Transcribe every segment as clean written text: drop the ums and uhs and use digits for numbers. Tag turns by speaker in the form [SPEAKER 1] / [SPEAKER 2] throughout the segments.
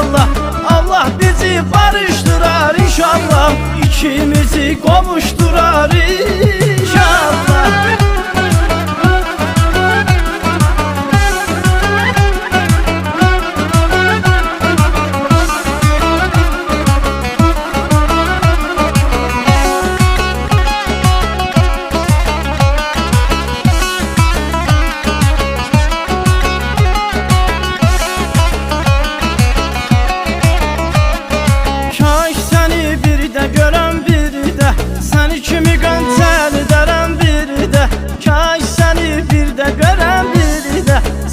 [SPEAKER 1] inşallah. Allah bizi barıştırar inşallah. İkimizi kavuşturar inşallah.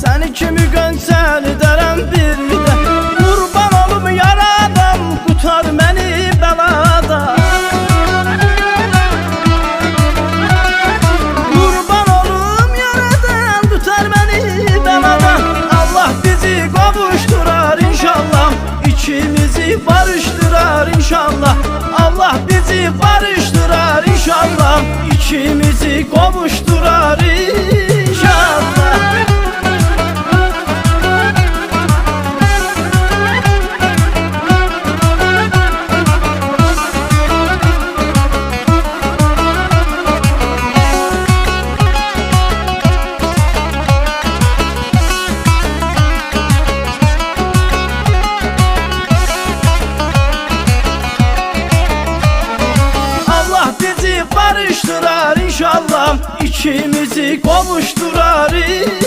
[SPEAKER 1] Seni kimi gönsel ederim bir de. Kurban olum yaradan, kurtar beni belada. Kurban olum yaradan, kurtar beni belada. Allah bizi kavuşturar inşallah. İkimizi barıştırar inşallah. Allah bizi barıştırar inşallah. İkimizi kavuşturar inşallah. barıştırar inşallah. İkimizi kavuşturar.